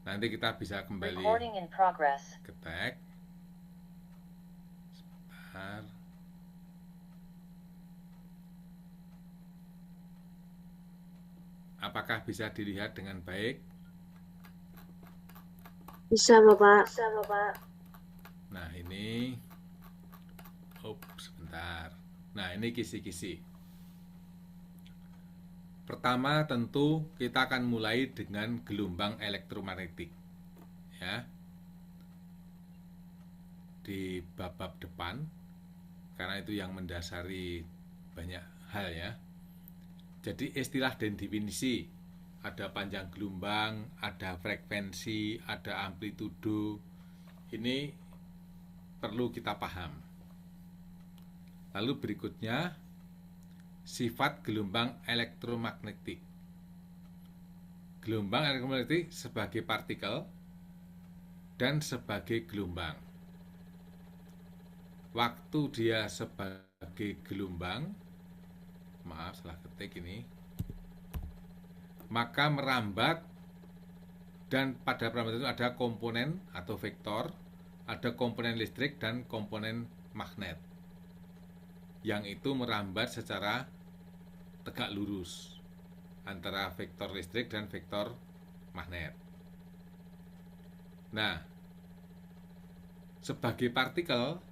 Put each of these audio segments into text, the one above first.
Nanti kita bisa kembali Recording in progress. ke tag. Sebentar. Apakah bisa dilihat dengan baik? Bisa, Bapak. Bisa, Bapak. Nah, ini sebentar. Nah, ini kisi-kisi. Pertama tentu kita akan mulai dengan gelombang elektromagnetik. Ya. Di bab-bab depan, karena itu yang mendasari banyak hal ya. Jadi istilah dan definisi, ada panjang gelombang, ada frekuensi, ada amplitudo. Ini perlu kita paham. Lalu berikutnya, sifat gelombang elektromagnetik. Gelombang elektromagnetik sebagai partikel dan sebagai gelombang. Waktu dia sebagai gelombang, maaf salah ketik ini, maka merambat, dan pada perambat itu ada komponen atau vektor, ada komponen listrik dan komponen magnet, yang itu merambat secara tegak lurus antara vektor listrik dan vektor magnet. Nah, sebagai partikel,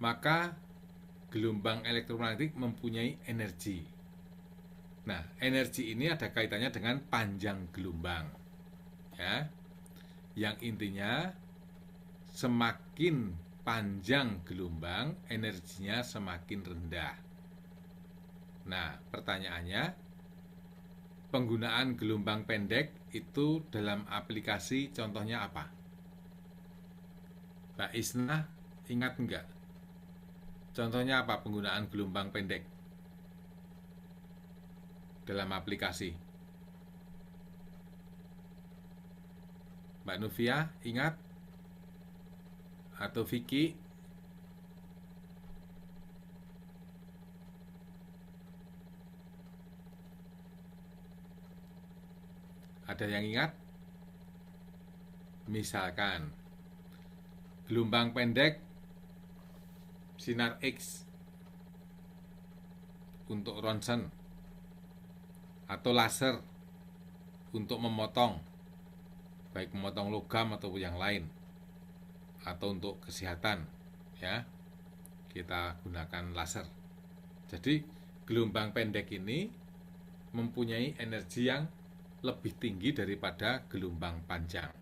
maka gelombang elektromagnetik mempunyai energi. Nah, energi ini ada kaitannya dengan panjang gelombang. Ya. Yang intinya semakin panjang gelombang, energinya semakin rendah. Nah, pertanyaannya, penggunaan gelombang pendek itu dalam aplikasi contohnya apa? Mbak Isna ingat enggak? Contohnya apa penggunaan gelombang pendek dalam aplikasi? Mbak Nufia ingat? Atau Vicky? Ada yang ingat? Misalkan gelombang pendek sinar X untuk ronsen, atau laser untuk memotong, baik memotong logam atau yang lain, atau untuk kesehatan ya, kita gunakan laser. Jadi gelombang pendek ini mempunyai energi yang lebih tinggi daripada gelombang panjang.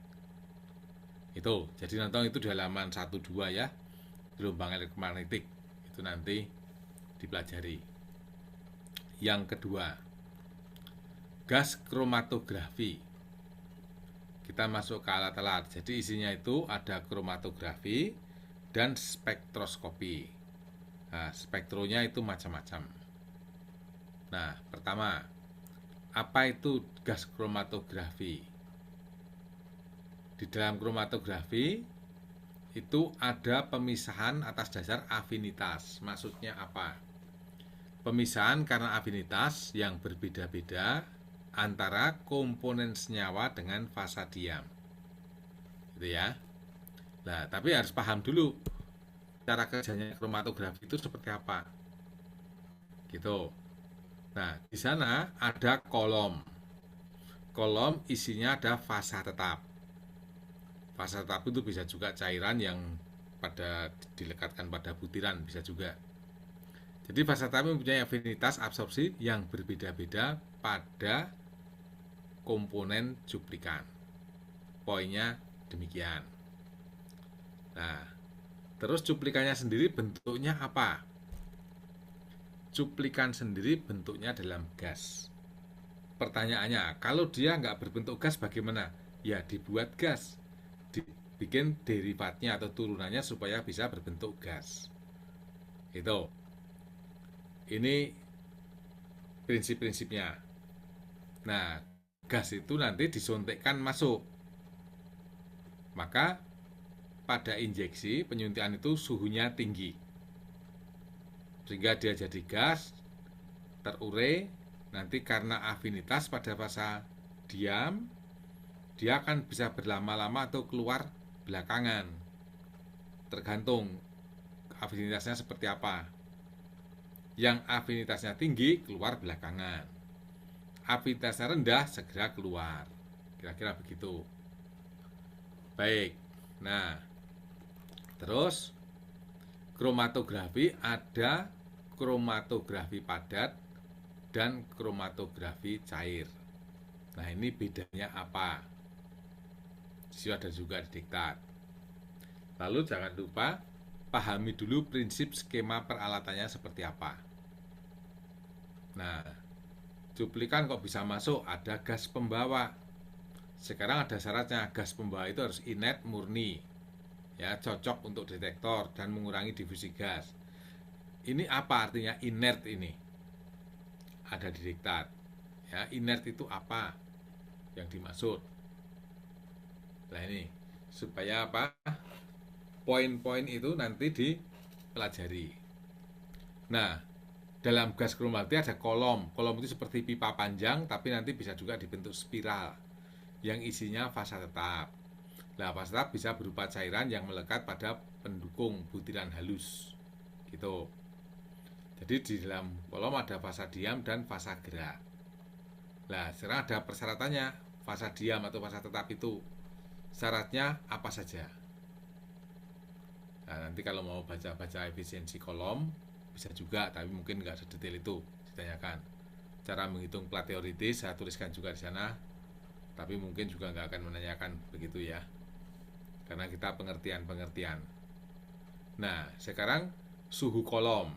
Itu, jadi nonton itu di halaman 1-2 ya, gelombang elektromagnetik itu nanti dipelajari. Yang kedua, gas kromatografi. Kita masuk ke alat-alat. Jadi isinya itu ada kromatografi dan spektroskopi. Nah, spektronya itu macam-macam. Nah, pertama, apa itu gas kromatografi? Di dalam kromatografi itu ada pemisahan atas dasar afinitas. Maksudnya apa? Pemisahan karena afinitas yang berbeda-beda antara komponen senyawa dengan fasa diam. Gitu ya. Nah, tapi harus paham dulu cara kerjanya kromatografi itu seperti apa. Gitu. Nah, di sana ada kolom. Kolom isinya ada fasa tetap. Fasa tetap itu bisa juga cairan yang dilekatkan pada butiran, bisa juga. Jadi fasa tetap mempunyai afinitas absorpsi yang berbeda-beda pada komponen cuplikan. Poinnya demikian. Nah, terus cuplikannya sendiri bentuknya apa? Cuplikan sendiri bentuknya dalam gas. Pertanyaannya, kalau dia nggak berbentuk gas bagaimana? Ya dibuat gas, dibikin derivatnya atau turunannya supaya bisa berbentuk gas. Itu. Ini prinsip-prinsipnya. Nah, gas itu nanti disuntikkan masuk. Maka pada injeksi penyuntikan itu suhunya tinggi, sehingga dia jadi gas, terurai. Nanti karena afinitas pada fasa diam, dia akan bisa berlama-lama atau keluar belakangan, tergantung afinitasnya seperti apa. Yang afinitasnya tinggi keluar belakangan, afinitasnya rendah segera keluar, kira-kira begitu. Baik, nah terus kromatografi ada kromatografi padat dan kromatografi cair. Nah ini bedanya apa? Sudah ada juga di diktat. Lalu jangan lupa pahami dulu prinsip skema peralatannya seperti apa. Nah, cuplikan kok bisa masuk, ada gas pembawa. Sekarang ada syaratnya, gas pembawa itu harus inert murni, ya cocok untuk detektor dan mengurangi difusi gas. Ini apa artinya inert ini? Ada di diktat. Ya, inert itu apa yang dimaksud? Nah ini supaya apa? Poin-poin itu nanti dipelajari. Nah, dalam gas kromatografi ada kolom. Kolom itu seperti pipa panjang, tapi nanti bisa juga dibentuk spiral yang isinya fasa tetap. Nah, fasa tetap bisa berupa cairan yang melekat pada pendukung butiran halus. Gitu. Jadi di dalam kolom ada fasa diam dan fasa gerak. Nah, sekarang ada persyaratannya. Fasa diam atau fasa tetap itu syaratnya apa saja? Nah, nanti kalau mau baca-baca efisiensi kolom bisa juga, tapi mungkin nggak sedetail itu ditanyakan. Cara menghitung plat teoritis saya tuliskan juga di sana, tapi mungkin juga nggak akan menanyakan begitu ya, karena kita pengertian-pengertian. Nah, sekarang suhu kolom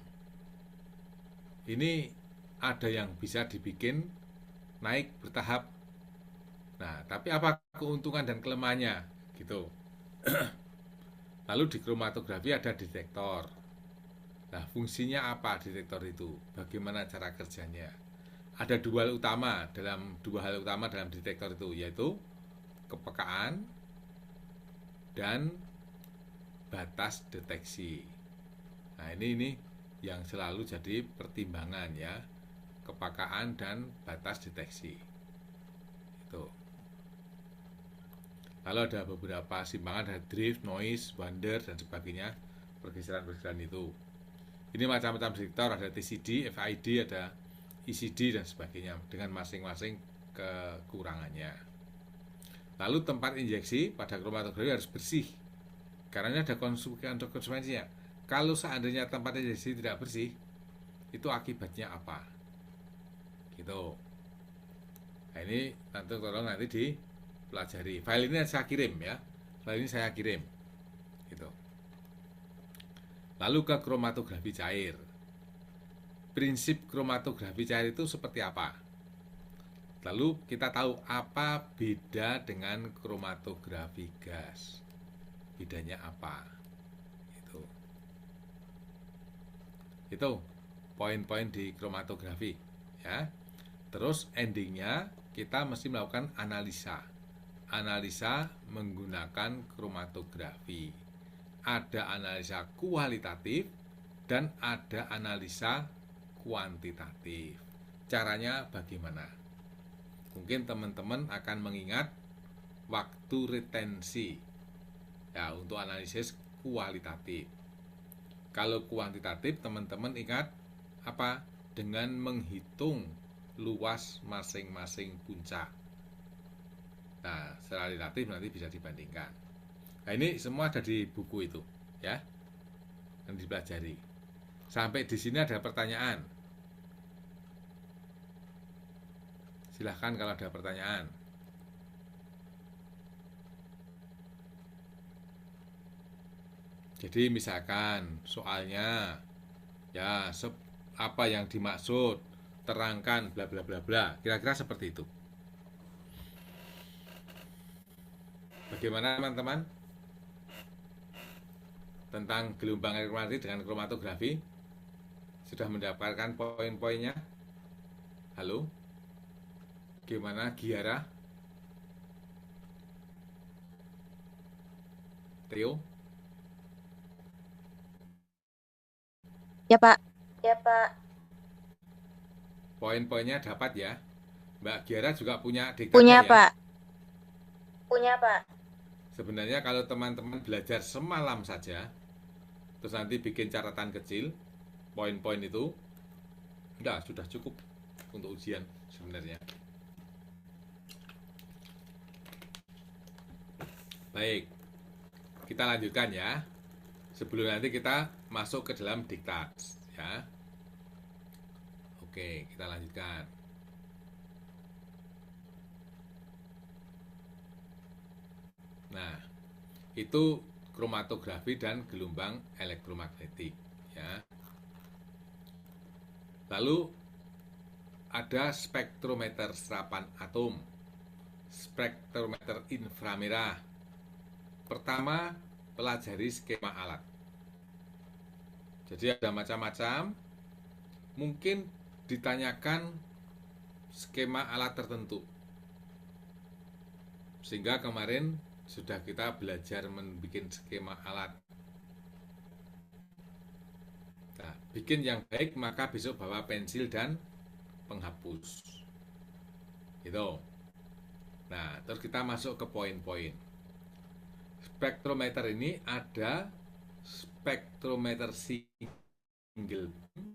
ini ada yang bisa dibikin naik bertahap. Nah, tapi apa keuntungan dan kelemahannya gitu. Lalu di kromatografi ada detektor. Nah, fungsinya apa detektor itu? Bagaimana cara kerjanya? Ada dua hal utama dalam detektor itu, yaitu kepekaan dan batas deteksi. Nah, ini yang selalu jadi pertimbangan ya, kepekaan dan batas deteksi. Itu. Lalu ada beberapa simpangan, ada drift, noise, wander, dan sebagainya, pergeseran-pergeseran itu. Ini macam-macam detektor, ada TCD, FID, ada ECD, dan sebagainya, dengan masing-masing kekurangannya. Lalu tempat injeksi pada kromatografi harus bersih, karena ada konsekuensinya. Kalau seandainya tempat injeksi tidak bersih, itu akibatnya apa? Gitu. Nah ini tolong nanti dipelajari. File ini saya kirim ya. File ini saya kirim. Gitu. Lalu ke kromatografi cair. Prinsip kromatografi cair itu seperti apa? Lalu kita tahu apa beda dengan kromatografi gas. Bedanya apa? Itu poin-poin di kromatografi ya. Terus endingnya kita mesti melakukan analisa menggunakan kromatografi. Ada analisa kualitatif dan ada analisa kuantitatif. Caranya bagaimana? Mungkin teman-teman akan mengingat waktu retensi ya untuk analisis kualitatif. Kalau kuantitatif teman-teman ingat apa? Dengan menghitung luas masing-masing puncak. Nah, secara relatif nanti bisa dibandingkan. Nah, ini semua ada di buku itu, ya, yang dipelajari. Sampai di sini ada pertanyaan. Silahkan kalau ada pertanyaan. Jadi misalkan soalnya, ya, apa yang dimaksud, terangkan, bla bla bla bla. Kira-kira seperti itu. Bagaimana teman-teman? Tentang gelombang elektromagnetik dengan kromatografi? Sudah mendapatkan poin-poinnya? Halo? Gimana Giara? Theo? Ya, Pak. Poin-poinnya dapat ya? Mbak Giara juga punya diktatnya Punya, ya? Pak. bukunya, Pak. Sebenarnya kalau teman-teman belajar semalam saja, terus nanti bikin catatan kecil, poin-poin itu, enggak, sudah cukup untuk ujian sebenarnya. Baik, kita lanjutkan ya. Sebelum nanti kita masuk ke dalam diktat ya. Oke, kita lanjutkan. Nah, itu kromatografi dan gelombang elektromagnetik ya. Lalu ada spektrometer serapan atom, spektrometer inframerah. Pertama, pelajari skema alat. Jadi ada macam-macam. Mungkin ditanyakan skema alat tertentu. Sehingga kemarin sudah kita belajar membuat skema alat. Nah, bikin yang baik maka besok bawa pensil dan penghapus. Gitu. Nah, terus kita masuk ke poin-poin. Spektrometer ini ada spektrometer single beam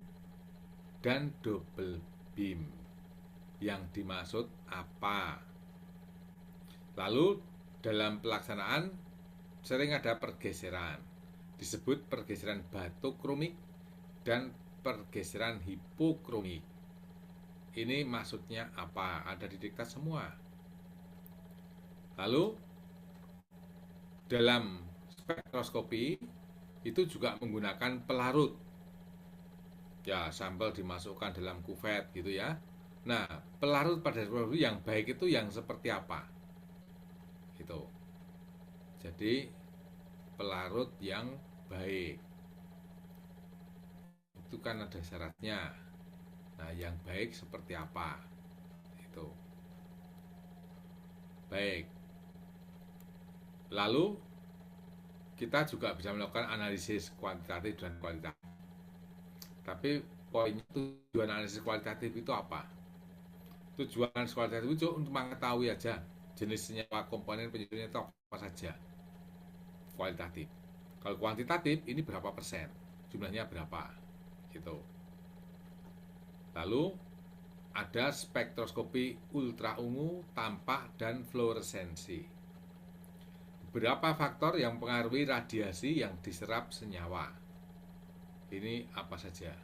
dan double beam. Yang dimaksud apa? Lalu dalam pelaksanaan sering ada pergeseran. Disebut pergeseran batokromik dan pergeseran hipokromik. Ini maksudnya apa? Ada di diktat semua. Lalu dalam spektroskopi itu juga menggunakan pelarut. Ya, sampel dimasukkan dalam kuvet gitu ya. Nah, pelarut pada spektroskopi yang baik itu yang seperti apa? Gitu. Jadi pelarut yang baik itu kan ada syaratnya. Nah, yang baik seperti apa? Itu. Baik. Lalu kita juga bisa melakukan analisis kuantitatif dan kualitatif. Tapi poinnya tujuan analisis kualitatif itu apa? Tujuan analisis kualitatif itu untuk mengetahui aja jenis senyawa komponen penyusunnya itu apa saja. Kualitatif. Kalau kuantitatif ini berapa persen? Jumlahnya berapa? Gitu. Lalu ada spektroskopi ultraungu, tampak, dan fluoresensi. Berapa faktor yang mempengaruhi radiasi yang diserap senyawa? Ini apa saja?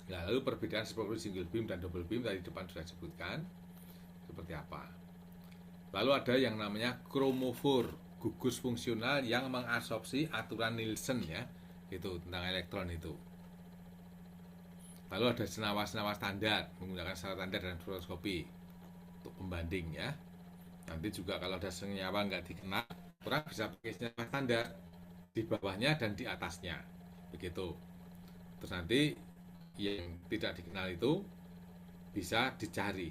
Nah, lalu perbedaan spektroskopi single beam dan double beam tadi depan sudah disebutkan seperti apa. Lalu ada yang namanya kromofor, gugus fungsional yang mengabsorpsi aturan Nielsen ya, itu tentang elektron itu. Lalu ada senawa-senawa standar menggunakan standar dan fluoroskopi untuk pembanding ya. Nanti juga kalau ada senyawa nggak dikenal, orang bisa pakai senyawa standar di bawahnya dan di atasnya, begitu. Terus nanti yang tidak dikenal itu bisa dicari,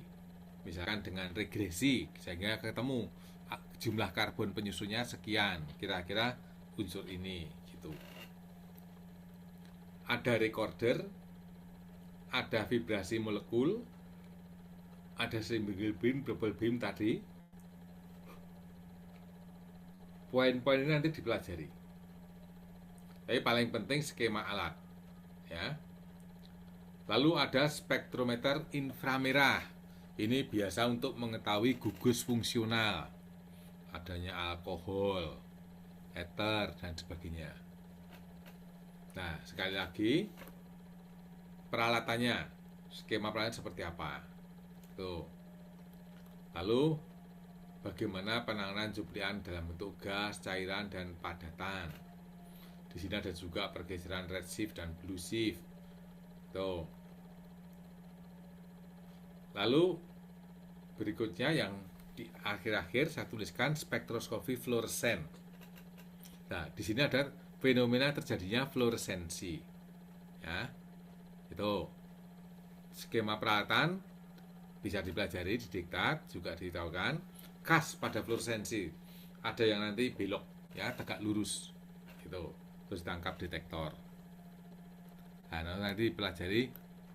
misalkan dengan regresi, sehingga ketemu jumlah karbon penyusunnya sekian, kira-kira unsur ini, gitu. Ada recorder, ada vibrasi molekul, ada single beam, double beam tadi. Poin-poin ini nanti dipelajari. Tapi paling penting skema alat, ya. Lalu ada spektrometer inframerah. Ini biasa untuk mengetahui gugus fungsional, adanya alkohol, ether, dan sebagainya. Nah, sekali lagi, peralatannya, skema peralatan seperti apa? Tuh. Lalu, bagaimana penanganan cuplian dalam bentuk gas, cairan, dan padatan. Di sini ada juga pergeseran redshift dan blueshift. Tuh. Lalu berikutnya yang di akhir-akhir saya tuliskan spektroskopi fluoresen. Nah, di sini ada fenomena terjadinya fluoresensi. Ya. Itu skema peralatan bisa dipelajari di diktat, juga ditahukan. Khas pada fluoresensi, ada yang nanti belok ya, tegak lurus gitu, terus tangkap detektor. Nah, nanti pelajari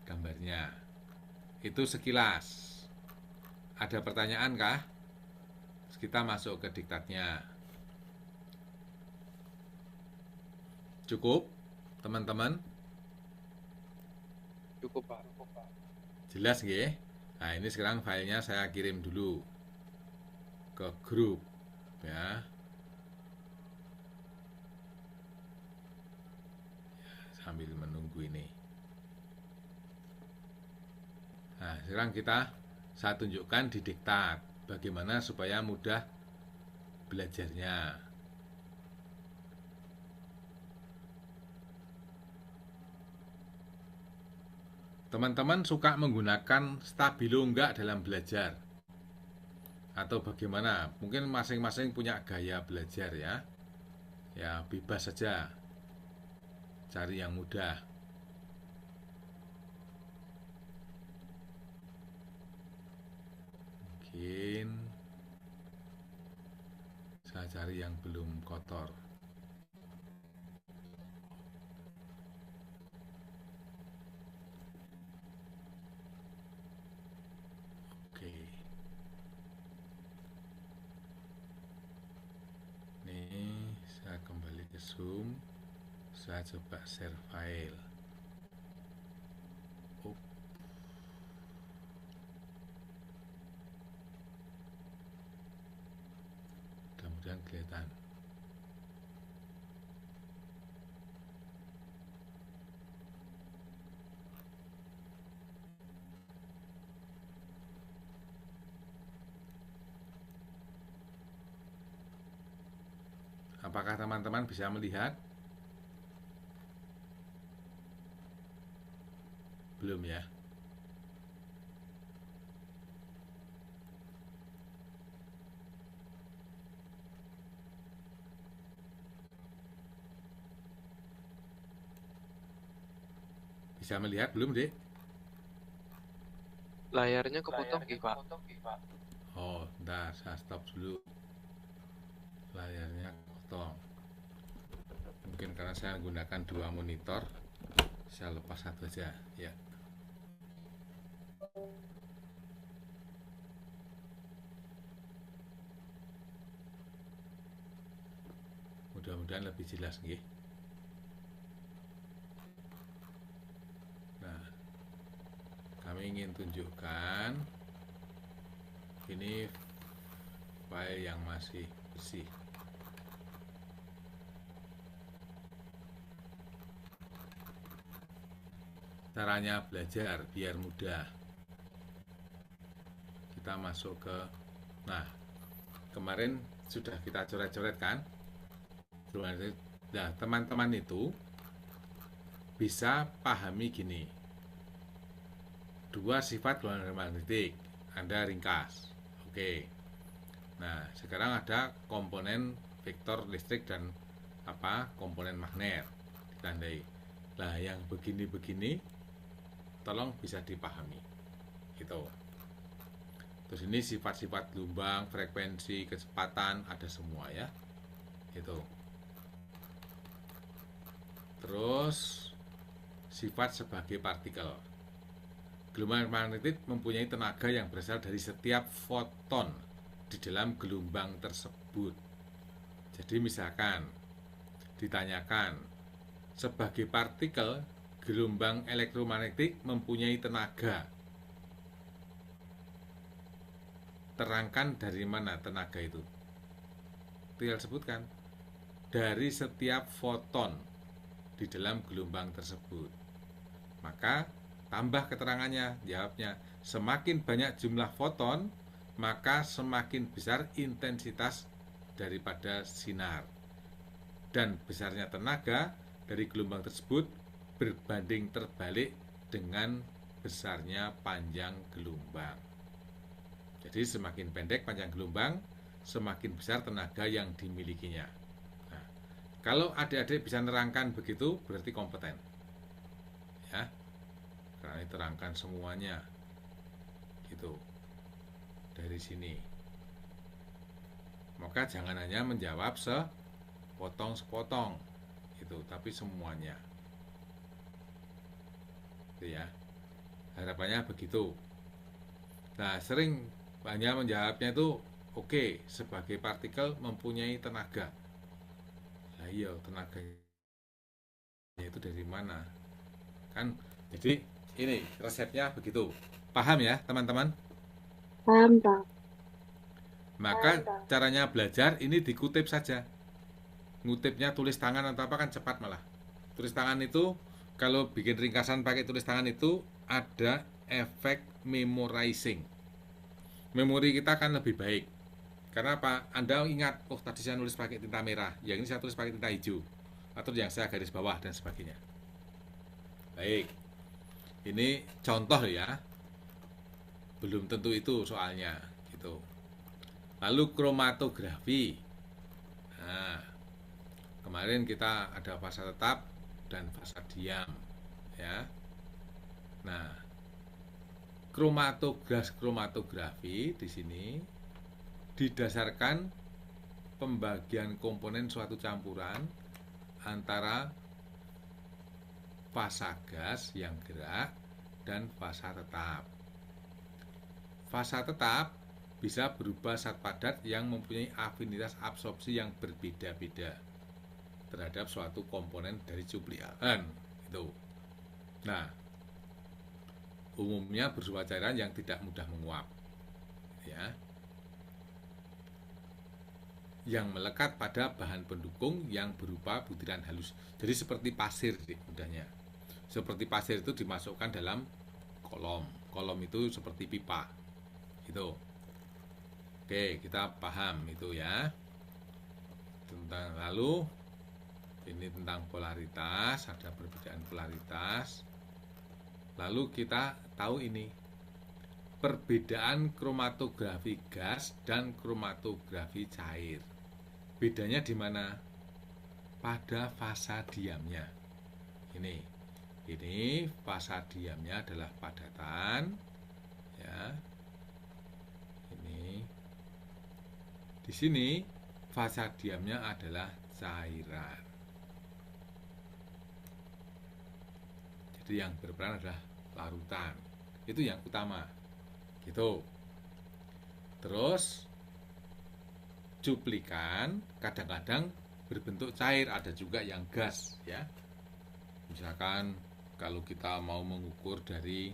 gambarnya. Itu sekilas. Ada pertanyaan kah? kita masuk ke diktatnya. Cukup, teman-teman? Cukup, Pak. Jelas nggih? Nah, ini sekarang filenya saya kirim dulu ke grup ya. Sambil menunggu ini. Nah, sekarang saya tunjukkan di diktat bagaimana supaya mudah belajarnya. Teman-teman suka menggunakan stabilo enggak dalam belajar? Atau bagaimana? Mungkin masing-masing punya gaya belajar ya. Ya, bebas saja. Cari yang mudah. Mungkin saya cari yang belum kotor. Oke. Nih, saya kembali ke Zoom. Saya coba share file. Mudah-mudahan kelihatan. Apakah teman-teman bisa melihat? Belum ya? Bisa melihat belum, Dek? Layarnya kepotong, Pak. Oh, bentar, saya stop dulu. Layarnya potong. Mungkin karena saya menggunakan 2 monitor, saya lepas satu aja, ya. Mudah-mudahan lebih jelas, nggih. Nah, kami ingin tunjukkan ini file yang masih bersih. Caranya belajar biar mudah. Kita masuk ke, nah, kemarin sudah kita coret-coret kan? Nah, teman-teman itu bisa pahami gini. 2 sifat gelombang magnetik, Anda ringkas. Oke. Nah, sekarang ada komponen vektor listrik dan komponen magnet ditandai. Nah, yang begini-begini tolong bisa dipahami. Gitu. Terus ini sifat-sifat gelombang, frekuensi, kecepatan ada semua ya. Gitu. Terus sifat sebagai partikel. Gelombang magnetik mempunyai tenaga yang berasal dari setiap foton di dalam gelombang tersebut. Jadi misalkan ditanyakan, sebagai partikel, gelombang elektromagnetik mempunyai tenaga. Terangkan dari mana tenaga itu? Tinggal sebutkan. Dari setiap foton di dalam gelombang tersebut. Maka tambah keterangannya, jawabnya, semakin banyak jumlah foton, maka semakin besar intensitas daripada sinar. Dan besarnya tenaga dari gelombang tersebut berbanding terbalik dengan besarnya panjang gelombang. Jadi semakin pendek panjang gelombang, semakin besar tenaga yang dimilikinya. Nah, kalau adik-adik bisa nerangkan begitu, berarti kompeten. Ya, karena diterangkan semuanya gitu dari sini. Maka jangan hanya menjawab sepotong-sepotong gitu, tapi semuanya gitu ya, harapannya begitu. Nah, sering banyak menjawabnya itu Oke, sebagai partikel mempunyai tenaga. Lah iya, tenaganya itu dari mana? Kan jadi ini resepnya begitu. Paham ya, teman-teman? Paham, Pak. Maka caranya belajar ini dikutip saja. Ngutipnya tulis tangan atau apa kan cepat malah. Tulis tangan itu kalau bikin ringkasan pakai tulis tangan itu ada efek memorizing. Memori kita akan lebih baik. Karena apa? Anda ingat, oh tadi saya nulis pakai tinta merah, yang ini saya tulis pakai tinta hijau, atau yang saya garis bawah dan sebagainya. Baik, ini contoh ya, belum tentu itu soalnya, gitu. Lalu kromatografi. Nah, kemarin kita ada fasa tetap dan fasa diam, ya. Nah, kromatografi di sini didasarkan pembagian komponen suatu campuran antara fasa gas yang gerak dan fasa tetap. Fasa tetap bisa berupa zat padat yang mempunyai afinitas absorpsi yang berbeda-beda terhadap suatu komponen dari cuplikan. Itu. Nah, umumnya berupa cairan yang tidak mudah menguap. Ya. Yang melekat pada bahan pendukung yang berupa butiran halus. Jadi seperti pasir mudahnya. Seperti pasir itu dimasukkan dalam kolom. Kolom itu seperti pipa. Itu. Oke, kita paham itu ya. Tentang lalu ini tentang polaritas, ada perbedaan polaritas. Lalu kita tahu ini perbedaan kromatografi gas dan kromatografi cair. Bedanya di mana? Pada fasa diamnya. Ini fasa diamnya adalah padatan, ya. Ini di sini fasa diamnya adalah cairan. Jadi yang berperan adalah larutan. Itu yang utama. Gitu. Terus cuplikan kadang-kadang berbentuk cair, ada juga yang gas ya. Misalkan kalau kita mau mengukur dari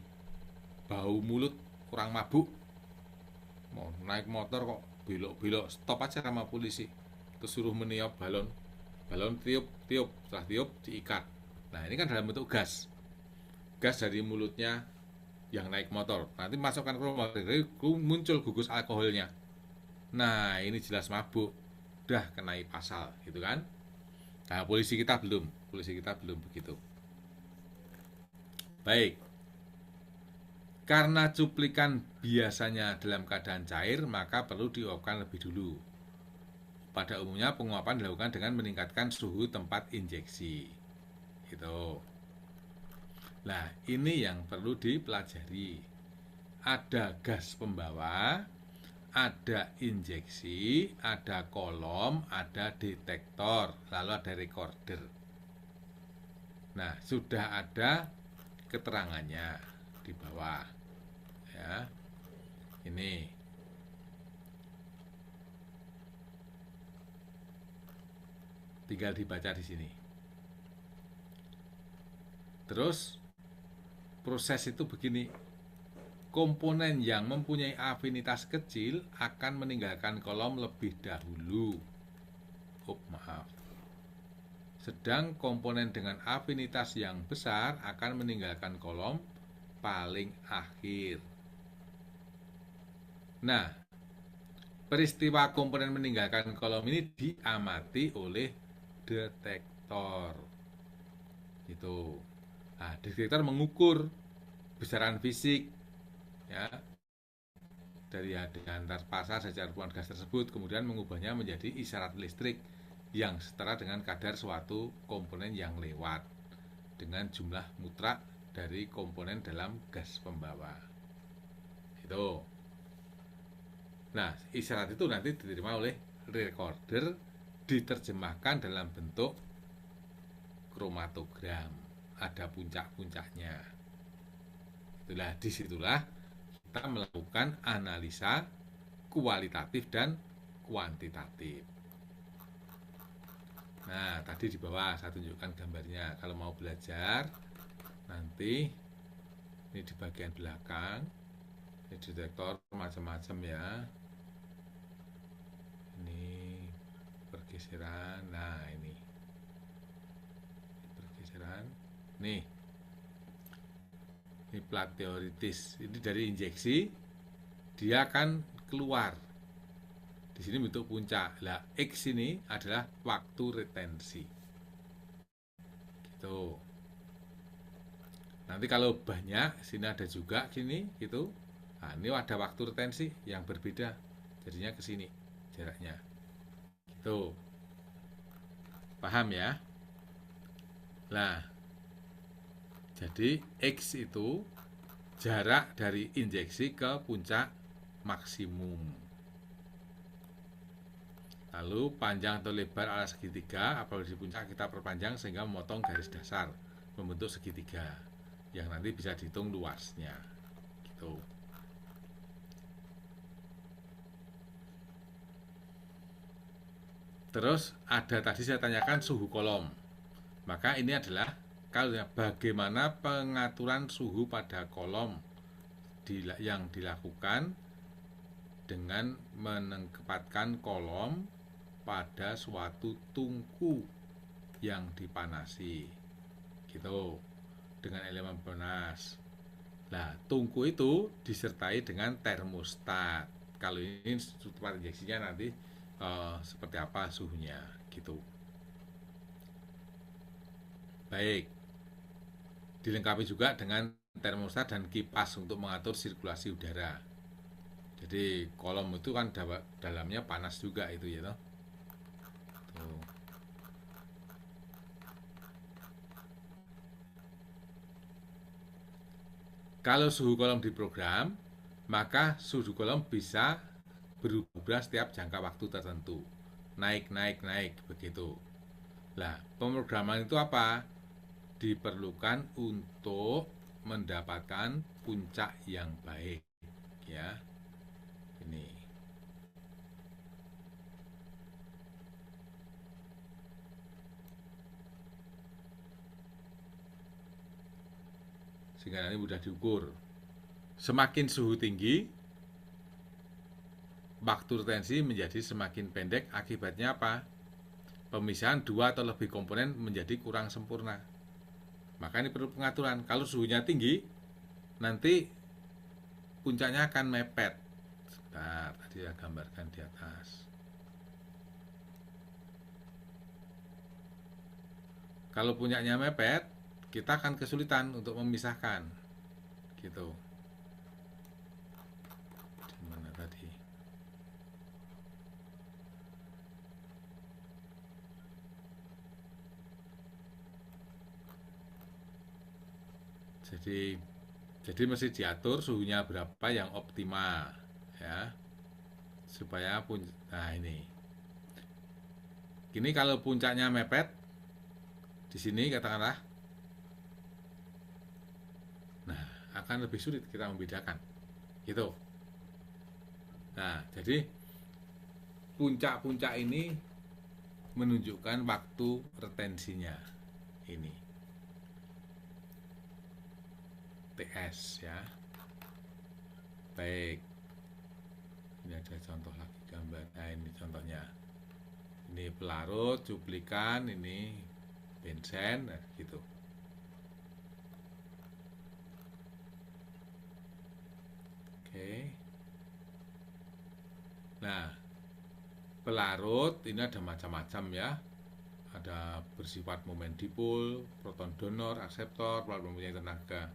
bau mulut orang mabuk, mau naik motor kok belok-belok, stop aja sama polisi, terus suruh meniup balon, tiup, setelah tiup diikat. Nah ini kan dalam bentuk gas dari mulutnya yang naik motor, nanti masukkan ke rumah, muncul gugus alkoholnya. Nah ini jelas mabuk, udah kenai pasal gitu kan. Nah polisi kita belum begitu. Baik, karena cuplikan biasanya dalam keadaan cair, maka perlu diuapkan lebih dulu. Pada umumnya penguapan dilakukan dengan meningkatkan suhu tempat injeksi. Gitu. Nah, ini yang perlu dipelajari. Ada gas pembawa, ada injeksi, ada kolom, ada detektor, lalu ada recorder. Nah, sudah ada keterangannya di bawah. Ya. Ini. Tinggal dibaca di sini. Terus proses itu begini. Komponen yang mempunyai afinitas kecil akan meninggalkan kolom lebih dahulu. Sedang komponen dengan afinitas yang besar akan meninggalkan kolom paling akhir. Nah, peristiwa komponen meninggalkan kolom ini diamati oleh detektor. Gitu. Nah, detektor mengukur besaran fisik ya dari antar pasar secara hubungan gas tersebut, kemudian mengubahnya menjadi isyarat listrik yang setara dengan kadar suatu komponen yang lewat dengan jumlah mutlak dari komponen dalam gas pembawa. Itu. Nah, isyarat itu nanti diterima oleh recorder, diterjemahkan dalam bentuk kromatogram. Ada puncak-puncaknya. Itulah disitulah kita melakukan analisa kualitatif dan kuantitatif. Nah, tadi di bawah saya tunjukkan gambarnya. Kalau mau belajar, nanti ini di bagian belakang, ini detektor macam-macam ya. Ini pergeseran, nah ini pergeseran, nih, ini plat teoritis, ini dari injeksi, dia akan keluar. Di sini bentuk puncak. Lah, X ini adalah waktu retensi. Gitu. Nanti kalau banyak, sini ada juga sini gitu. Nah, ini ada waktu retensi yang berbeda. Jadinya ke sini jaraknya. Gitu. Paham ya? Nah, jadi X itu jarak dari injeksi ke puncak maksimum. Lalu panjang atau lebar ala segitiga, apalagi di puncak kita perpanjang sehingga memotong garis dasar membentuk segitiga yang nanti bisa dihitung luasnya. Gitu. Terus ada tadi saya tanyakan suhu kolom. Maka ini adalah kalau bagaimana pengaturan suhu pada kolom yang dilakukan dengan menempatkan kolom pada suatu tungku yang dipanasi gitu dengan elemen panas. Nah, tungku itu disertai dengan termostat. Kalau ini tempat injeksinya nanti seperti apa suhunya gitu. Baik, dilengkapi juga dengan termostat dan kipas untuk mengatur sirkulasi udara. Jadi kolom itu kan dalamnya panas juga itu ya toh. Tuh. Kalau suhu kolom diprogram, maka suhu kolom bisa berubah setiap jangka waktu tertentu. Naik begitu. Nah, pemrograman itu apa? Diperlukan untuk mendapatkan puncak yang baik ya. Ini sehingga nanti mudah diukur. Semakin suhu tinggi, waktu retensi menjadi semakin pendek. Akibatnya apa? Pemisahan dua atau lebih komponen menjadi kurang sempurna. Maka ini perlu pengaturan. Kalau suhunya tinggi, nanti puncaknya akan mepet. Sebentar, tadi saya gambarkan di atas. Kalau puncaknya mepet, kita akan kesulitan untuk memisahkan. Gitu. Di mana tadi? Jadi mesti diatur suhunya berapa yang optimal ya. Supaya nah ini. Kini kalau puncaknya mepet di sini katakanlah, nah akan lebih sulit kita membedakan gitu. Nah, jadi puncak-puncak ini menunjukkan waktu retensinya ini TS ya. Baik, ini ada contoh lagi gambar. Nah, ini contohnya, ini pelarut, cuplikan, ini bensen, nah, gitu. Oke. Nah, pelarut ini ada macam-macam ya. Ada bersifat momen dipol, proton donor, akseptor, pelarut mempunyai tenaga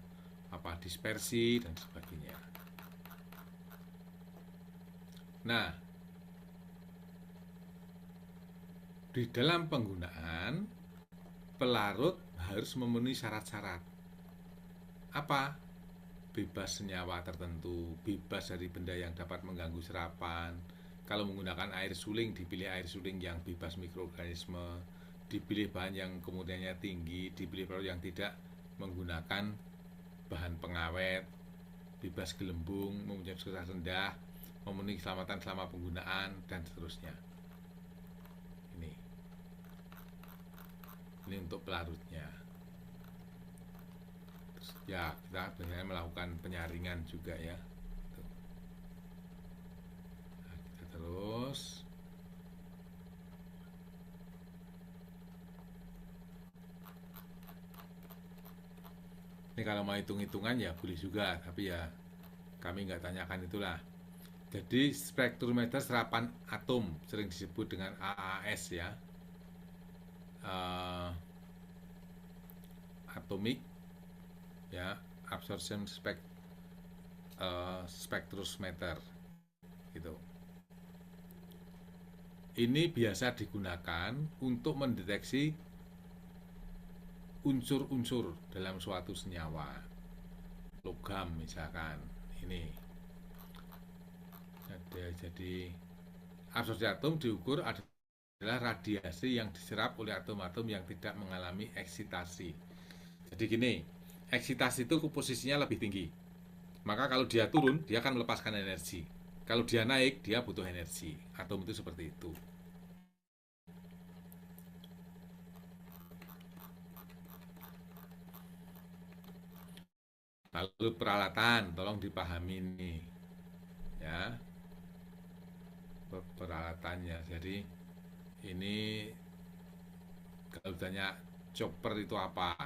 dispersi dan sebagainya. Nah, di dalam penggunaan pelarut harus memenuhi syarat-syarat. Apa? Bebas senyawa tertentu, bebas dari benda yang dapat mengganggu serapan. Kalau menggunakan air suling, dipilih air suling yang bebas mikroorganisme, dipilih bahan yang kemudiannya tinggi, dipilih pelarut yang tidak menggunakan bahan pengawet, bebas gelembung, mempunyai viskusitas rendah, memenuhi keselamatan selama penggunaan dan seterusnya. Ini untuk pelarutnya. Terus, ya, kita biasanya melakukan penyaringan juga ya. Nah, kita terus. Ini kalau mau hitung-hitungan ya boleh juga, tapi ya kami nggak tanyakan itulah. Jadi spektrometer serapan atom sering disebut dengan AAS ya, atomic ya absorption spectrometer gitu. Ini biasa digunakan untuk mendeteksi unsur-unsur dalam suatu senyawa, logam misalkan. Ini jadi absorpsi atom diukur adalah radiasi yang diserap oleh atom-atom yang tidak mengalami eksitasi. Jadi gini, eksitasi itu posisinya lebih tinggi, maka kalau dia turun dia akan melepaskan energi, kalau dia naik dia butuh energi. Atom itu seperti itu. Lalu peralatan, tolong dipahami nih ya, peralatannya. Jadi ini kalau ditanya chopper itu apa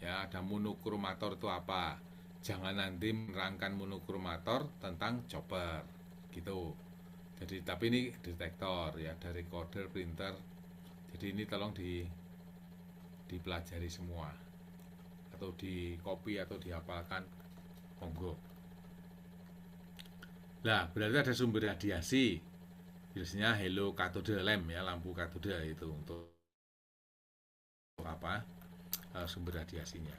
ya, ada monokromator itu apa, jangan nanti menerangkan monokromator tentang chopper gitu. Jadi tapi ini detektor ya, dari recorder, printer. Jadi ini tolong dipelajari semua, atau di copy atau dihafalkan, monggo. Lah, berarti ada sumber radiasi. Biasanya halo katode lem ya, lampu katode itu untuk apa? Sumber radiasinya.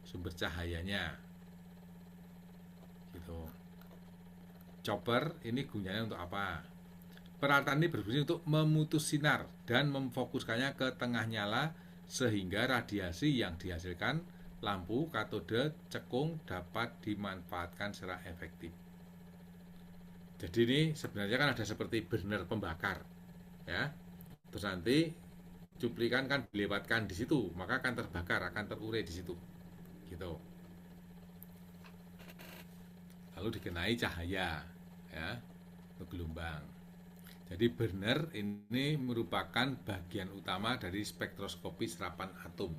Sumber cahayanya. Gitu. Chopper ini gunanya untuk apa? Peralatan ini berfungsi untuk memutus sinar dan memfokuskannya ke tengah nyala sehingga radiasi yang dihasilkan lampu katode cekung dapat dimanfaatkan secara efektif. Jadi ini sebenarnya kan ada seperti burner pembakar ya. Terus nanti cuplikan kan dilewatkan di situ, maka akan terbakar, akan terurai di situ. Gitu. Lalu dikenai cahaya ya, gelombang. Jadi burner ini merupakan bagian utama dari spektroskopi serapan atom,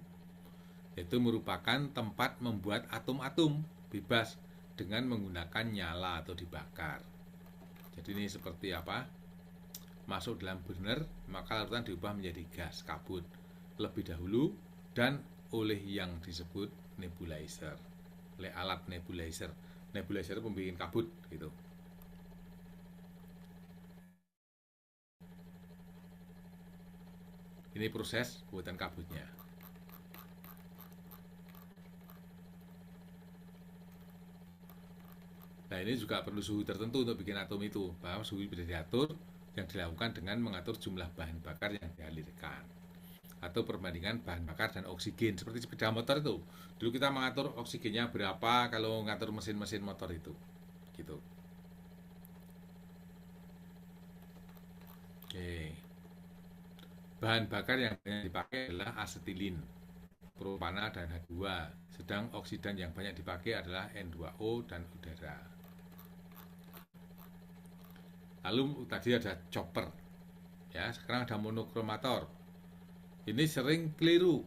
yaitu merupakan tempat membuat atom-atom bebas dengan menggunakan nyala atau dibakar. Jadi ini seperti apa? Masuk dalam burner, maka larutan diubah menjadi gas kabut lebih dahulu dan oleh yang disebut nebulizer, oleh alat nebulizer. Nebulizer pembikin kabut gitu. Ini proses buatan kabutnya. Nah, ini juga perlu suhu tertentu untuk bikin atom itu. Bahwa suhu bisa diatur, yang dilakukan dengan mengatur jumlah bahan bakar yang dialirkan atau perbandingan bahan bakar dan oksigen. Seperti sepeda motor itu. Dulu kita mengatur oksigennya berapa kalau mengatur mesin-mesin motor itu. Gitu. Oke. Bahan bakar yang banyak dipakai adalah asetilin, propana dan H2, sedang oksidan yang banyak dipakai adalah N2O dan udara. Lalu tadi ada chopper, ya. Sekarang ada monokromator. Ini sering keliru.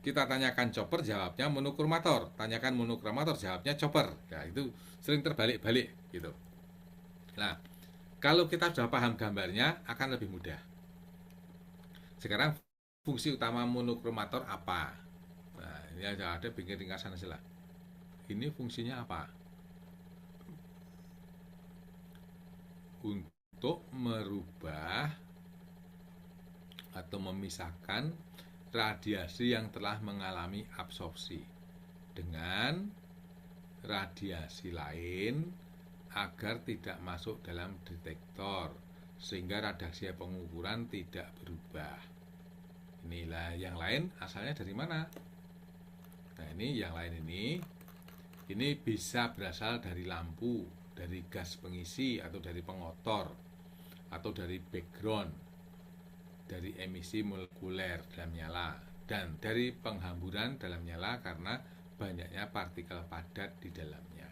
Kita tanyakan chopper, jawabnya monokromator. Tanyakan monokromator, jawabnya chopper. Ya, itu sering terbalik-balik, gitu. Nah, kalau kita sudah paham gambarnya, akan lebih mudah. Sekarang fungsi utama monokromator apa? Nah, ini ada bikin ringkasan saja. Ini fungsinya apa? Untuk merubah atau memisahkan radiasi yang telah mengalami absorpsi dengan radiasi lain agar tidak masuk dalam detektor, sehingga radiasi pengukuran tidak berubah. Inilah yang lain asalnya dari mana? Nah, ini yang lain ini Ini bisa berasal dari lampu, dari gas pengisi atau dari pengotor, atau dari background, dari emisi molekuler dalam nyala, dan dari penghamburan dalam nyala karena banyaknya partikel padat di dalamnya.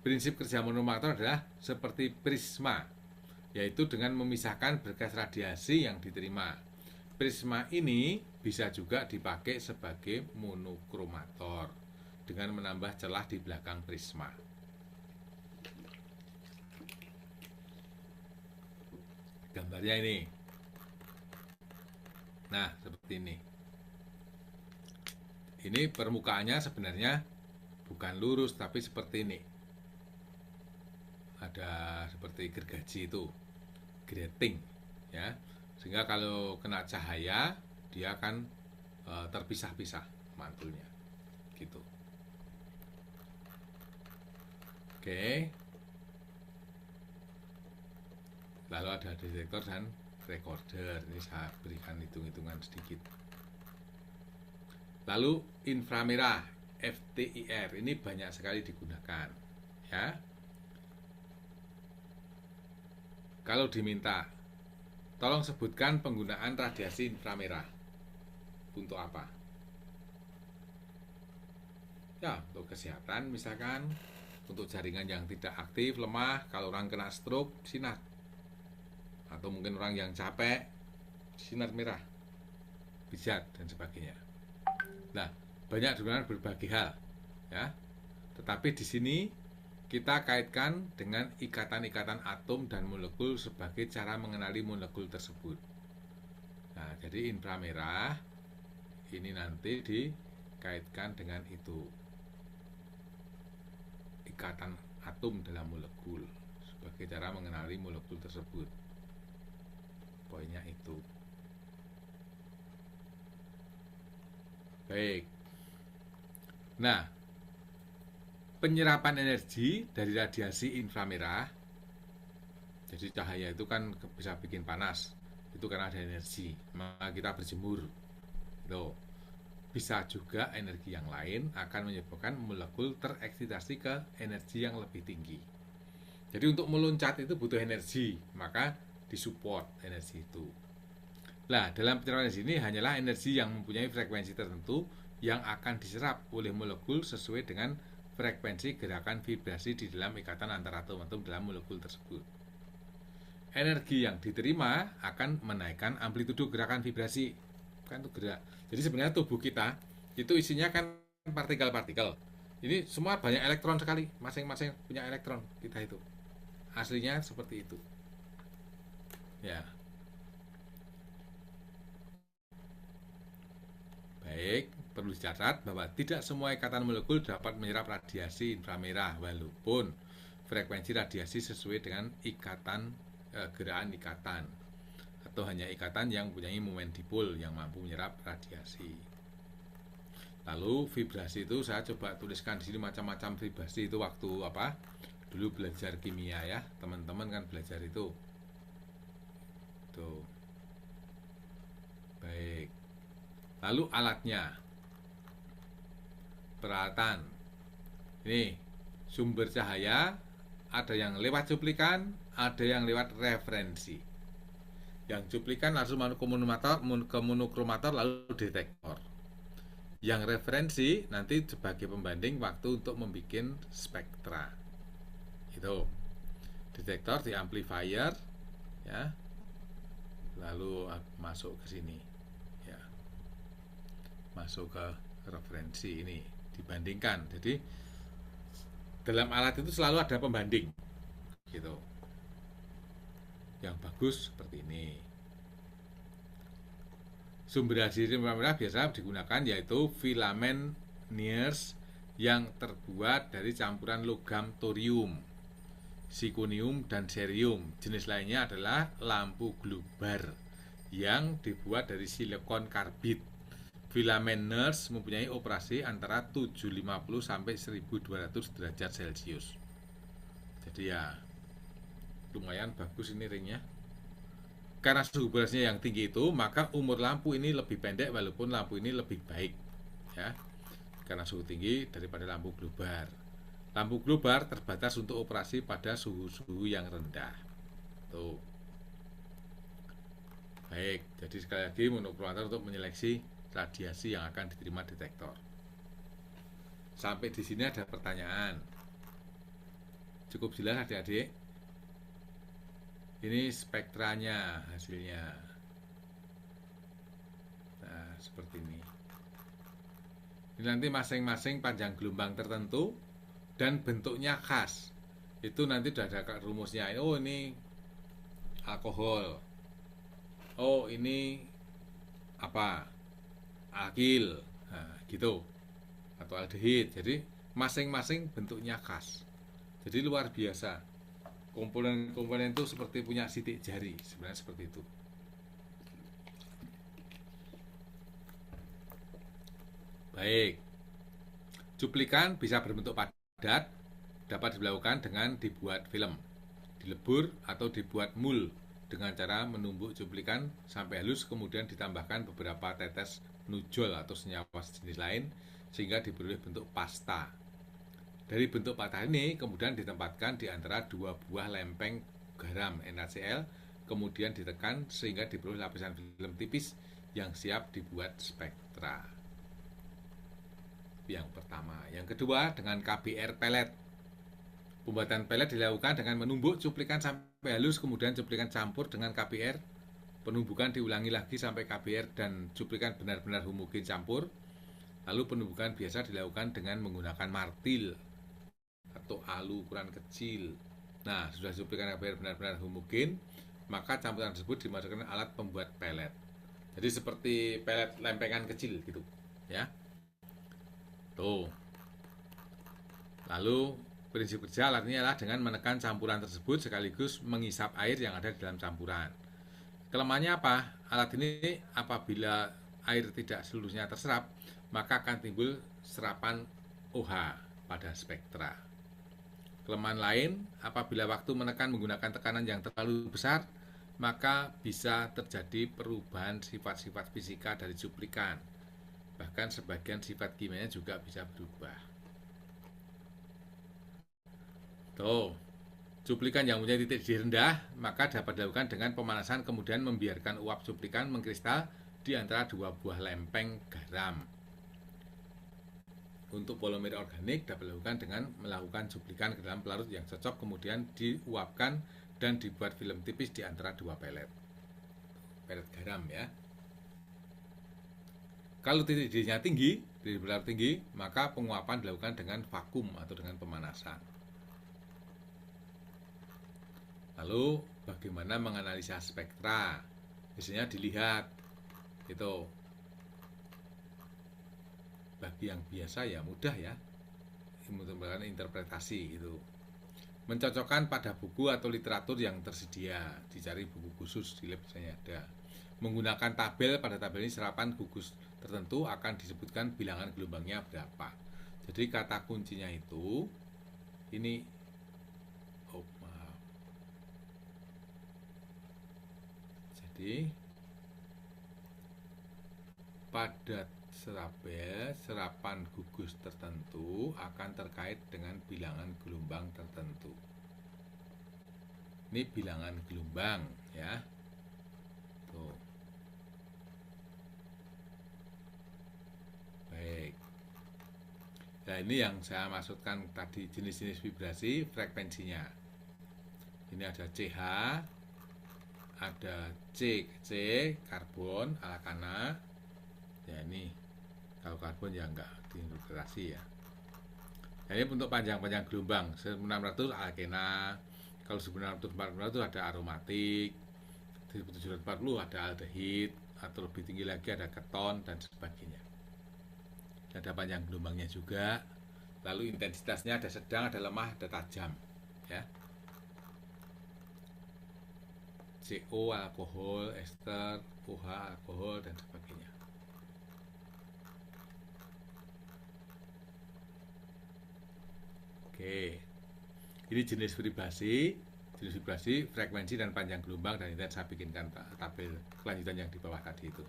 Prinsip kerja monoaktor adalah seperti prisma, yaitu dengan memisahkan berkas radiasi yang diterima. Prisma ini bisa juga dipakai sebagai monokromator dengan menambah celah di belakang prisma. Gambarnya ini. Nah, seperti ini. Ini permukaannya sebenarnya bukan lurus, tapi seperti ini. Ada seperti gergaji itu, grating, ya. Sehingga kalau kena cahaya, dia akan terpisah-pisah mantulnya, gitu. Oke. Lalu ada detektor dan recorder. Ini saya berikan hitung-hitungan sedikit. Lalu inframerah, FTIR, ini banyak sekali digunakan, ya. Kalau diminta, tolong sebutkan penggunaan radiasi inframerah. Untuk apa? Ya, untuk kesehatan misalkan, untuk jaringan yang tidak aktif, lemah, kalau orang kena stroke, sinar. Atau mungkin orang yang capek, sinar merah, pijat, dan sebagainya. Nah, banyak digunakan berbagai hal, ya. Tetapi di sini kita kaitkan dengan ikatan-ikatan atom dan molekul sebagai cara mengenali molekul tersebut. Nah, jadi inframerah ini nanti dikaitkan dengan itu, ikatan atom dalam molekul sebagai cara mengenali molekul tersebut. Poinnya itu. Baik. Nah, penyerapan energi dari radiasi inframerah, jadi cahaya itu kan bisa bikin panas, itu karena ada energi, maka kita berjemur. Loh, bisa juga energi yang lain akan menyebabkan molekul tereksitasi ke energi yang lebih tinggi. Jadi untuk meloncat itu butuh energi, maka disupport energi itu. Nah, dalam penyerapan energi ini hanyalah energi yang mempunyai frekuensi tertentu yang akan diserap oleh molekul sesuai dengan frekuensi gerakan vibrasi di dalam ikatan antara atom-atom dalam molekul tersebut. Energi yang diterima akan menaikkan amplitudo gerakan vibrasi. Kan itu gerak. Jadi sebenarnya tubuh kita itu isinya kan partikel-partikel. Ini semua banyak elektron sekali, masing-masing punya elektron kita itu. Aslinya seperti itu. Ya. Baik, perlu dicatat bahwa tidak semua ikatan molekul dapat menyerap radiasi inframerah walaupun frekuensi radiasi sesuai dengan ikatan gerakan ikatan atau hanya ikatan yang mempunyai momen dipol yang mampu menyerap radiasi. Lalu vibrasi itu saya coba tuliskan di sini macam-macam vibrasi itu waktu apa? Dulu belajar kimia ya, teman-teman kan belajar itu. Tuh. Baik. Lalu alatnya, peralatan. Ini sumber cahaya, ada yang lewat cuplikan, ada yang lewat referensi. Yang cuplikan langsung ke monokromator lalu detektor. Yang referensi nanti sebagai pembanding waktu untuk membuat spektra. Itu detektor di amplifier, ya. Lalu masuk ke sini. Masuk ke referensi ini dibandingkan. Jadi dalam alat itu selalu ada pembanding gitu. Yang bagus seperti ini. Sumber radiasi inframerah biasa digunakan yaitu filamen Niers yang terbuat dari campuran logam thorium, zirconium dan cerium. Jenis lainnya adalah lampu globar yang dibuat dari silikon karbid. Filamen Niers mempunyai operasi antara 750 sampai 1200 derajat Celcius. Jadi ya lumayan bagus ini ringnya. Karena suhu panasnya yang tinggi itu, maka umur lampu ini lebih pendek walaupun lampu ini lebih baik. Ya. karena suhu tinggi daripada lampu globar. Lampu globar terbatas untuk operasi pada suhu-suhu yang rendah. Tuh. Baik, jadi sekali lagi monokromator untuk menyeleksi radiasi yang akan diterima detektor. Sampai di sini ada pertanyaan. Cukup jelas adik-adik? Ini spektranya hasilnya. Nah, seperti ini. Ini nanti masing-masing panjang gelombang tertentu dan bentuknya khas. Itu nanti sudah ada rumusnya. Oh, ini alkohol. Oh, ini apa? Alkil. Nah, gitu. Atau aldehid. Jadi masing-masing bentuknya khas. Jadi luar biasa. Komponen-komponen itu seperti punya sidik jari, sebenarnya seperti itu. Baik. Cuplikan bisa berbentuk padat, dapat dilakukan dengan dibuat film, dilebur atau dibuat mul dengan cara menumbuk cuplikan sampai halus, kemudian ditambahkan beberapa tetes nujol atau senyawa sejenis lain sehingga diperoleh bentuk pasta. Dari bentuk pasta ini kemudian ditempatkan di antara dua buah lempeng garam NaCl, kemudian ditekan sehingga diperoleh lapisan film tipis yang siap dibuat spektra. Yang pertama. Yang kedua, dengan KBR pelet. Pembuatan pelet dilakukan dengan menumbuk cuplikan sampai halus, kemudian cuplikan campur dengan KBR. Penumbukan diulangi lagi sampai KBR dan cuplikan benar-benar homogen campur. Lalu penumbukan biasa dilakukan dengan menggunakan martil atau alu ukuran kecil. Nah, sudah cuplikan KBR benar-benar homogen, maka campuran tersebut dimasukkan alat pembuat pelet. Jadi seperti pelet lempengan kecil gitu, ya. Tuh. Lalu prinsip kerja alatnya adalah dengan menekan campuran tersebut sekaligus mengisap air yang ada di dalam campuran. Kelemahannya apa? Alat ini apabila air tidak seluruhnya terserap, maka akan timbul serapan OH pada spektra. Kelemahan lain, apabila waktu menekan menggunakan tekanan yang terlalu besar, maka bisa terjadi perubahan sifat-sifat fisika dari cuplikan. Bahkan sebagian sifat kimianya juga bisa berubah. Tuh, cuplikan yang punya titik didih rendah maka dapat dilakukan dengan pemanasan kemudian membiarkan uap cuplikan mengkristal di antara dua buah lempeng garam. Untuk polimer organik dapat dilakukan dengan melakukan cuplikan ke dalam pelarut yang cocok kemudian diuapkan dan dibuat film tipis di antara dua pelet garam ya. Kalau titik didihnya tinggi, titik pelarut tinggi, maka penguapan dilakukan dengan vakum atau dengan pemanasan. Lalu bagaimana menganalisa spektra? Biasanya dilihat itu. Bagi yang biasa ya mudah ya, menggunakan interpretasi itu. Mencocokkan pada buku atau literatur yang tersedia, dicari buku khusus di lab saya ada. Menggunakan tabel, pada tabel ini serapan gugus tertentu akan disebutkan bilangan gelombangnya berapa. Jadi kata kuncinya itu ini Jadi pada serapan gugus tertentu akan terkait dengan bilangan gelombang tertentu. Ini bilangan gelombang ya. Tuh. Baik. Nah, ini yang saya maksudkan tadi jenis-jenis vibrasi, frekuensinya. Ini ada CH, ada C, karbon, alkana. Ya ini, kalau karbon ya enggak diintegrasi ya. Nah, ini untuk panjang-panjang gelombang, 1600 alkena, kalau 1640 itu ada aromatik, 1740 ada aldehid, atau lebih tinggi lagi ada keton dan sebagainya. Ada panjang gelombangnya juga. Lalu intensitasnya ada sedang, ada lemah, ada tajam ya. CO alkohol, ester, OH alkohol dan sebagainya. Oke. Ini jenis vibrasi, frekuensi dan panjang gelombang, dan ini saya bikinkan tabel kelanjutan yang di bawah tadi itu.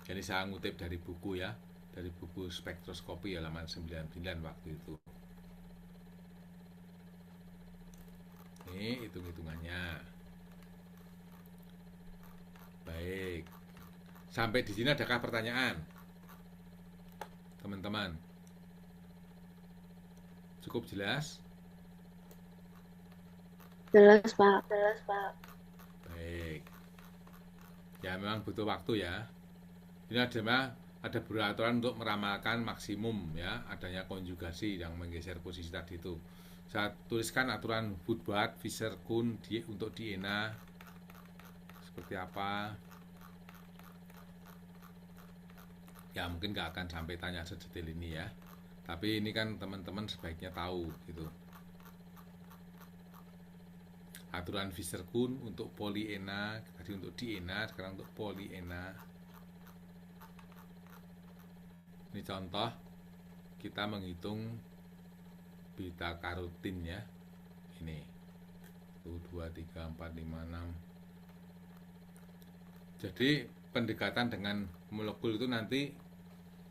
Jadi saya ngutip dari buku ya. dari buku spektroskopi halaman 99 waktu itu. Ini hitung-hitungannya. Baik. Sampai di sini adakah pertanyaan? Teman-teman. Cukup jelas? Jelas, Pak. Baik. Ya memang butuh waktu ya. Ini ada beraturan untuk meramalkan maksimum ya, adanya konjugasi yang menggeser posisi tadi itu. Saya tuliskan aturan Woodward, Fischer-Kuhn untuk DNA seperti apa. Ya mungkin nggak akan sampai tanya sedetail ini ya. Tapi ini kan teman-teman sebaiknya tahu gitu. Aturan Fischer-Kuhn untuk polyena, tadi untuk DNA, sekarang untuk polyena. Ini contoh kita menghitung beta karotin ya. Ini 1, 2, 3, 4, 5, 6. Jadi pendekatan dengan molekul itu nanti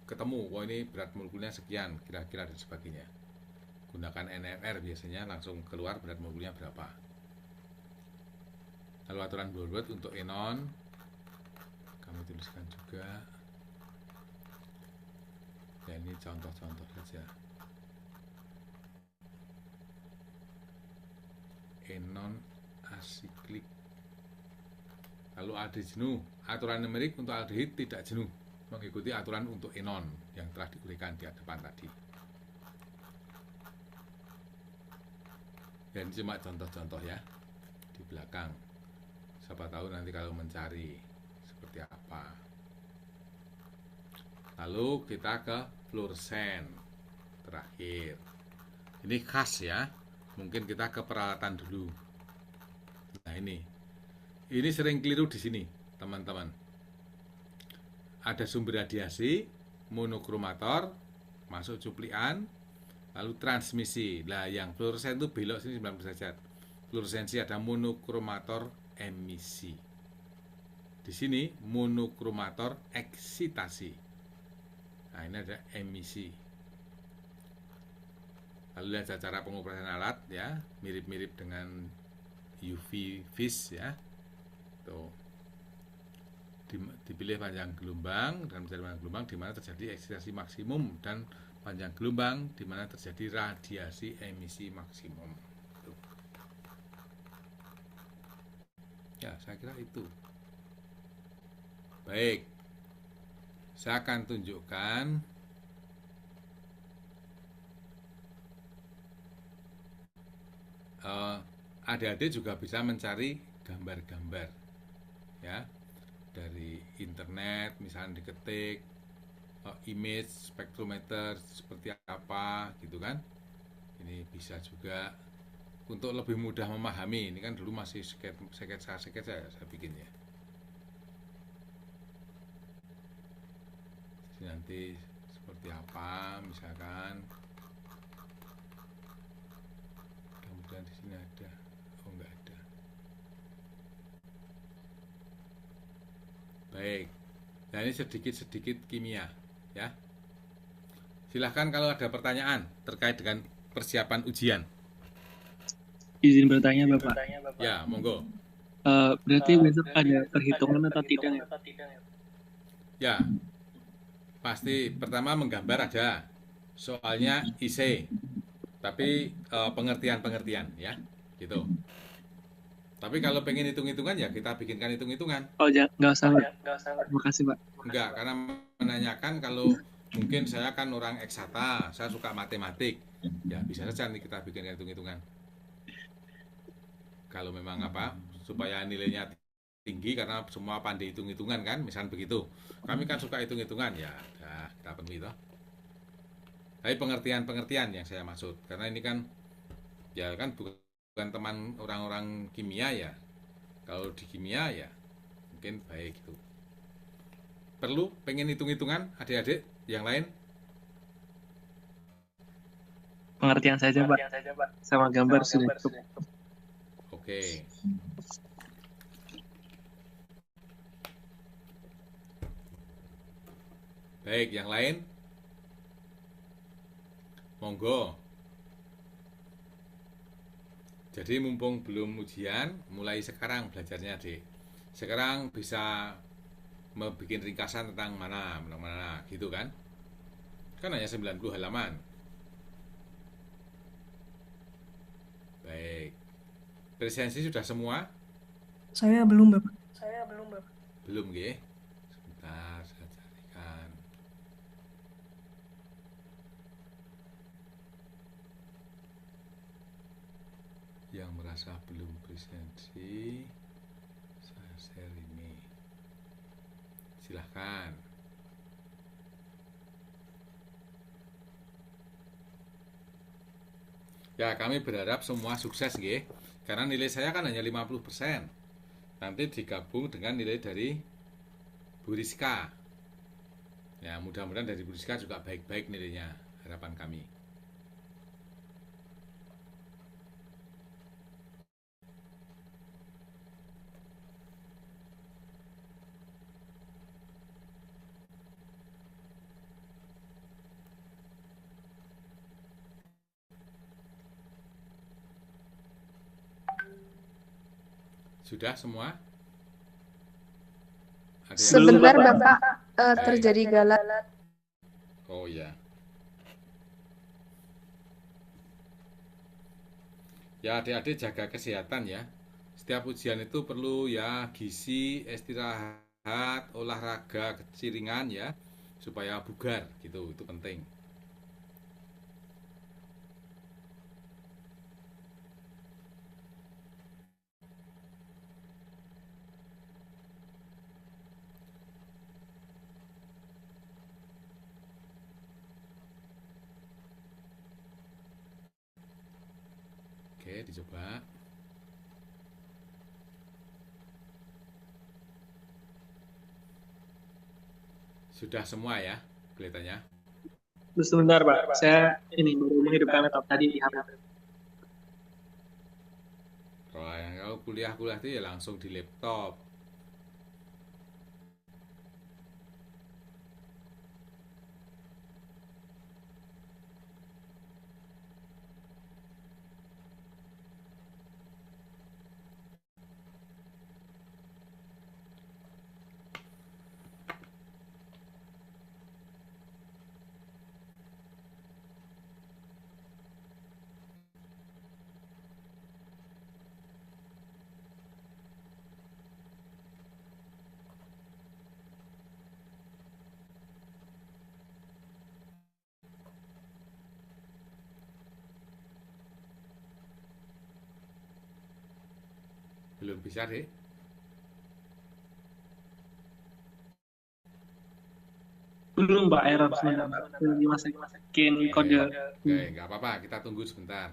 ketemu, oh ini berat molekulnya sekian, kira-kira dan sebagainya. Gunakan NMR biasanya langsung keluar berat molekulnya berapa. Lalu aturan Woodward untuk enon, kami tuliskan juga. Ya ini contoh-contoh saja. Enon asiklik. Lalu aldehid jenuh, aturan numerik untuk aldehid tidak jenuh, mengikuti aturan untuk enon yang telah diuraikan di depan tadi. Dan cuma contoh-contoh ya di belakang. Siapa tahu nanti kalau mencari seperti apa. Lalu kita ke fluoresen terakhir. Ini khas ya. Mungkin kita ke peralatan dulu. Nah ini sering keliru di sini, teman-teman. Ada sumber radiasi, monokromator, masuk cuplian, lalu transmisi. Nah, yang fluoresen itu belok sini 90 derajat. Fluoresensi ada monokromator emisi. Di sini monokromator eksitasi. Nah, ini ada emisi. Lalu lihat cara pengoperasian alat ya, mirip-mirip dengan UV vis ya. Tuh. Dipilih panjang gelombang dan mencari panjang gelombang di mana terjadi eksitasi maksimum dan panjang gelombang di mana terjadi radiasi emisi maksimum. Tuh. Ya, saya kira itu. Baik. Saya akan tunjukkan adik-adik juga bisa mencari gambar-gambar ya dari internet, misalnya diketik image spektrometer seperti apa gitu kan. Ini bisa juga untuk lebih mudah memahami. Ini kan dulu masih sketsa saya bikin ya. Jadi nanti seperti apa misalkan. Kemudian di sini ada, oh enggak ada. Baik, nah ini sedikit-sedikit kimia ya. Silahkan kalau ada pertanyaan terkait dengan persiapan ujian. Izin bertanya Bapak. Ya, monggo. Berarti besok ada perhitungan atau tidak ya? Ya, pasti pertama menggambar ada, soalnya IC, tapi pengertian-pengertian ya, gitu. Tapi kalau pengen hitung-hitungan ya kita bikinkan hitung-hitungan. Oh, nggak usah Pak. Terima kasih Pak. Enggak, karena menanyakan kalau mungkin saya kan orang eksakta, saya suka matematik, ya bisa saja nih kita bikinkan hitung-hitungan. Kalau memang supaya nilainya tinggi karena semua pandai hitung-hitungan kan, misalnya begitu. Kami kan suka hitung-hitungan ya, udah kita penuhi toh. Tapi pengertian-pengertian yang saya maksud, karena ini kan ya kan bukan teman orang-orang kimia ya. Kalau di kimia ya mungkin baik itu. Perlu pengen hitung-hitungan adik-adik yang lain? Pengertian saja Pak. Sama gambar sudah cukup. Oke. Baik, yang lain? Monggo. Jadi mumpung belum ujian, mulai sekarang belajarnya, Dek. Sekarang bisa membuat ringkasan tentang mana, gitu kan? Kan hanya 90 halaman. Baik. Presensi sudah semua? Saya belum, Bapak. Belum, nggih. Sebentar, saya carikan. Yang merasa belum presensi, saya share ini. Silahkan. Ya, kami berharap semua sukses, nggih. Karena nilai saya kan hanya 50%. Nanti digabung dengan nilai dari Bu Rizka. Ya, mudah-mudahan dari Bu Rizka juga baik-baik nilainya, harapan kami. Sudah semua? Ada yang Sebentar Bapak. Bapak, terjadi galat. Oh ya. Ya, adik-adik jaga kesehatan ya. Setiap ujian itu perlu ya gizi, istirahat, olahraga kecil ringan ya, supaya bugar gitu. Itu penting. Oke, dicoba. Sudah semua ya, kelihatannya. Terus sebentar, Pak. Saya ini baru menghidupkan laptop tadi di HP. Kalau yang kuliah-kuliah itu ya langsung di laptop. Belum bisa deh. Belum, Pak. Error sebentar, Pak. Lagi masukin kode. Oke, nggak apa-apa, kita tunggu sebentar.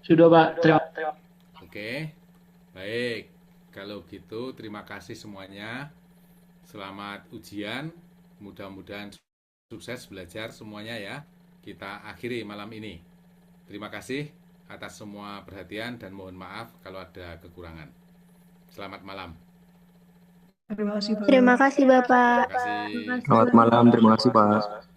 Sudah, Pak. Terima kasih. Oke, baik. Kalau gitu, terima kasih semuanya. Selamat ujian. Mudah-mudahan sukses belajar semuanya ya. Kita akhiri malam ini. Terima kasih atas semua perhatian dan mohon maaf kalau ada kekurangan. Selamat malam. Terima kasih, Pak. Terima kasih, Bapak. Terima kasih. Selamat malam, terima kasih Pak.